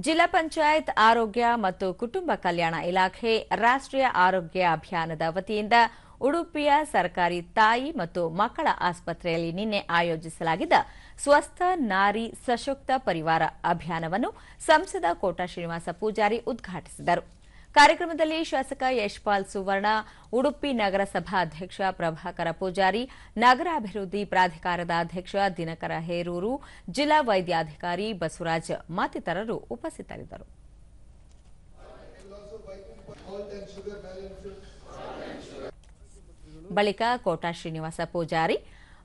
ಜಿಲ್ಲಾ ಪಂಚಾಯತ್ ಆರೋಗ್ಯ ಮತ್ತು ಕುಟುಂಬ ಕಲ್ಯಾಣ ಇಲಾಖೆ ರಾಷ್ಟ್ರೀಯ ಆರೋಗ್ಯ ಅಭಿಯಾನದ ವತಿಯಿಂದ ಉಡುಪಿಯ ಸರ್ಕಾರಿ ತಾಯಿ ಮತ್ತು ಮಕ್ಕಳ ಆಸ್ಪತ್ರೆಯಲ್ಲಿ ನಿನ್ನೆ ಆಯೋಜಿಸಲಾಗಿದ್ದ ಸ್ವಸ್ಥ ನಾರಿ ಸಶಕ್ತ ಪರಿವಾರ ಅಭಿಯಾನವನ್ನು ಸಂಸದ ಕೋಟಾ ಶ್ರೀನಿವಾಸ ಪೂಜಾರಿ ಉದ್ಘಾಟಿಸಿದರು. ಕಾರ್ಯಕ್ರಮದಲ್ಲಿ ಶಾಸಕ ಯಶ್ಪಾಲ್ ಸುವರ್ಣ, ಉಡುಪಿ ನಗರಸಭಾ ಅಧ್ಯಕ್ಷ ಪ್ರಭಾಕರ ಪೂಜಾರಿ, ನಗರಾಭಿವೃದ್ಧಿ ಪ್ರಾಧಿಕಾರದ ಅಧ್ಯಕ್ಷ ದಿನಕರ ಹೇರೂರು, ಜಿಲ್ಲಾ ವೈದ್ಯಾಧಿಕಾರಿ ಬಸವರಾಜ್ ಮತ್ತಿತರರು ಉಪಸ್ಥಿತರಿದ್ದರು. ಬಳಿಕ ಕೋಟಾ ಶ್ರೀನಿವಾಸ ಪೂಜಾರಿ,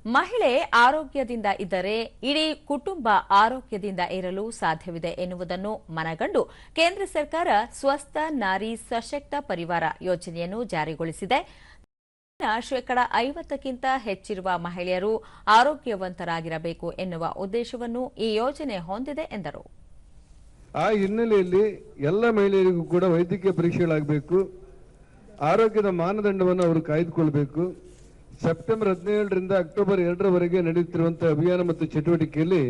ಮಹಿಳೆ ಆರೋಗ್ಯದಿಂದ ಇದ್ದರೆ ಇಡೀ ಕುಟುಂಬ ಆರೋಗ್ಯದಿಂದ ಇರಲು ಸಾಧ್ಯವಿದೆ ಎನ್ನುವುದನ್ನು ಮನಗಂಡು ಕೇಂದ್ರ ಸರ್ಕಾರ ಸ್ವಸ್ಥ ನಾರಿ ಸಶಕ್ತ ಪರಿವಾರ ಯೋಜನೆಯನ್ನು ಜಾರಿಗೊಳಿಸಿದೆ. ಶೇಕಡಾ 50ಕ್ಕಿಂತ ಹೆಚ್ಚಿರುವ ಮಹಿಳೆಯರು ಆರೋಗ್ಯವಂತರಾಗಿರಬೇಕು ಎನ್ನುವ ಉದ್ದೇಶವನ್ನು ಈ ಯೋಜನೆ ಹೊಂದಿದೆ ಎಂದರು. ಆ ಹಿನ್ನೆಲೆಯಲ್ಲಿ ಎಲ್ಲ ಮಹಿಳೆಯರಿಗೂ ಕೂಡ ವೈದ್ಯಕೀಯ ಪರೀಕ್ಷೆಗಳಾಗಬೇಕು, ಆರೋಗ್ಯದ ಮಾನದಂಡವನ್ನು ಅವರು ಕಾಯ್ದುಕೊಳ್ಳಬೇಕು. ಸೆಪ್ಟೆಂಬರ್ 17ರಿಂದ ಅಕ್ಟೋಬರ್ 2ರವರೆಗೆ ನಡೆಯುತ್ತಿರುವಂತಹ ಅಭಿಯಾನ ಮತ್ತು ಚಟುವಟಿಕೆಯಲ್ಲಿ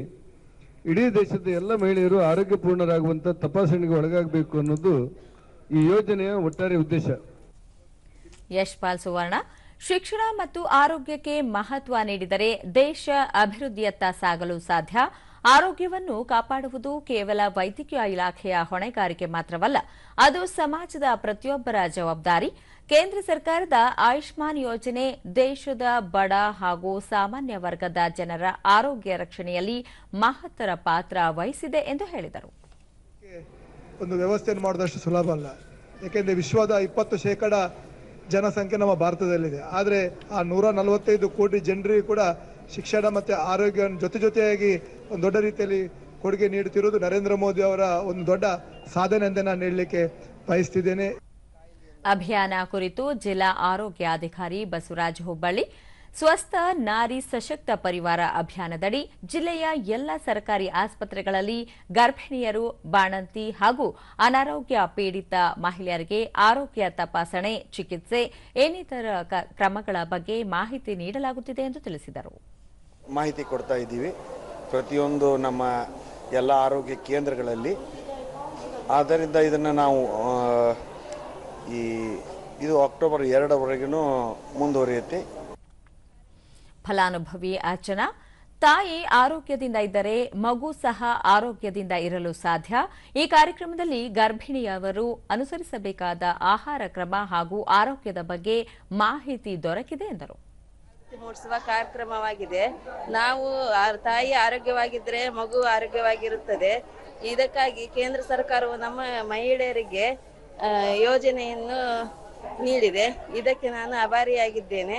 ಇಡೀ ದೇಶದ ಎಲ್ಲ ಮಹಿಳೆಯರು ಆರೋಗ್ಯಪೂರ್ಣರಾಗುವಂತಹ ತಪಾಸಣೆಗೆ ಒಳಗಾಗಬೇಕು ಅನ್ನೋದು ಈ ಯೋಜನೆಯ ಒಟ್ಟಾರೆ ಉದ್ದೇಶ. ಯಶ್ಪಾಲ್ ಸುವರ್ಣ, ಶಿಕ್ಷಣ ಮತ್ತು ಆರೋಗ್ಯಕ್ಕೆ ಮಹತ್ವ ನೀಡಿದರೆ ದೇಶ ಅಭಿವೃದ್ಧಿಯತ್ತ ಸಾಗಲು ಸಾಧ್ಯ. ಆರೋಗ್ಯವನ್ನು ಕಾಪಾಡುವುದು ಕೇವಲ ವೈದ್ಯಕೀಯ ಇಲಾಖೆಯ ಹೊಣೆಗಾರಿಕೆ ಮಾತ್ರವಲ್ಲ, ಅದು ಸಮಾಜದ ಪ್ರತಿಯೊಬ್ಬರ ಜವಾಬ್ದಾರಿ. ಕೇಂದ್ರ ಸರ್ಕಾರದ ಆಯುಷ್ಮಾನ್ ಯೋಜನೆ ದೇಶದ ಬಡ ಹಾಗೂ ಸಾಮಾನ್ಯ ವರ್ಗದ ಜನರ ಆರೋಗ್ಯ ರಕ್ಷಣೆಯಲ್ಲಿ ಮಹತ್ತರ ಪಾತ್ರ ವಹಿಸಿದೆ ಎಂದು ಹೇಳಿದರು. ಒಂದು ವ್ಯವಸ್ಥೆಯನ್ನು ಮಾಡೋದಷ್ಟು ಸುಲಭ ಅಲ್ಲ, ಏಕೆಂದರೆ ವಿಶ್ವದ 20% ಜನಸಂಖ್ಯೆ ನಮ್ಮ ಭಾರತದಲ್ಲಿದೆ. ಆದರೆ ಆ 145 ಕೋಟಿ ಜನರಿಗೆ ಕೂಡ ಶಿಕ್ಷಣ ಮತ್ತು ಆರೋಗ್ಯ ಜೊತೆಯಾಗಿ ಒಂದು ದೊಡ್ಡ ರೀತಿಯಲ್ಲಿ ಕೊಡುಗೆ ನೀಡುತ್ತಿರುವುದು ನರೇಂದ್ರ ಮೋದಿ ಅವರ ಒಂದು ದೊಡ್ಡ ಸಾಧನೆ ಎಂದು ನಾನು ಹೇಳಲಿಕ್ಕೆ ಬಯಸ್ತಿದ್ದೇನೆ. ಅಭಿಯಾನ ಕುರಿತು ಜಿಲ್ಲಾ ಆರೋಗ್ಯಾಧಿಕಾರಿ ಬಸವರಾಜ್ ಹುಬ್ಬಳ್ಳಿ, ಸ್ವಸ್ಥ ನಾರಿ ಸಶಕ್ತ ಪರಿವಾರ ಅಭಿಯಾನದಡಿ ಜಿಲ್ಲೆಯ ಎಲ್ಲ ಸರ್ಕಾರಿ ಆಸ್ಪತ್ರೆಗಳಲ್ಲಿ ಗರ್ಭಿಣಿಯರು, ಬಾಣಂತಿ ಹಾಗೂ ಅನಾರೋಗ್ಯ ಪೀಡಿತ ಮಹಿಳೆಯರಿಗೆ ಆರೋಗ್ಯ ತಪಾಸಣೆ, ಚಿಕಿತ್ಸೆ ಇನ್ನಿತರ ಕ್ರಮಗಳ ಬಗ್ಗೆ ಮಾಹಿತಿ ನೀಡಲಾಗುತ್ತಿದೆ ಎಂದು ತಿಳಿಸಿದರು. ಮಾಹಿತಿ ಕೊಡ್ತಾ ಇದ್ದೀವಿ ಪ್ರತಿಯೊಂದು ನಮ್ಮ ಎಲ್ಲ ಆರೋಗ್ಯ ಕೇಂದ್ರಗಳಲ್ಲಿ. ಆದ್ದರಿಂದ ಇದನ್ನು ನಾವು ಇದು ಅಕ್ಟೋಬರ್ 2ರವರೆಗೂ ಮುಂದುವರಿಯುತ್ತೆ. ಫಲಾನುಭವಿ ಅರ್ಚನಾ, ತಾಯಿ ಆರೋಗ್ಯದಿಂದ ಇದ್ದರೆ ಮಗು ಸಹ ಆರೋಗ್ಯದಿಂದ ಇರಲು ಸಾಧ್ಯ. ಈ ಕಾರ್ಯಕ್ರಮದಲ್ಲಿ ಗರ್ಭಿಣಿಯವರು ಅನುಸರಿಸಬೇಕಾದ ಆಹಾರ ಕ್ರಮ ಹಾಗೂ ಆರೋಗ್ಯದ ಬಗ್ಗೆ ಮಾಹಿತಿ ದೊರಕಿದೆ ಎಂದರು. ಮೂಡಿಸುವ ಕಾರ್ಯಕ್ರಮವಾಗಿದೆ. ನಾವು ತಾಯಿ ಆರೋಗ್ಯವಾಗಿದ್ದರೆ ಮಗು ಆರೋಗ್ಯವಾಗಿರುತ್ತದೆ. ಇದಕ್ಕಾಗಿ ಕೇಂದ್ರ ಸರ್ಕಾರವು ನಮ್ಮ ಮಹಿಳೆಯರಿಗೆ ಯೋಜನೆಯನ್ನು ನೀಡಿದೆ. ಇದಕ್ಕೆ ನಾನು ಆಭಾರಿಯಾಗಿದ್ದೇನೆ.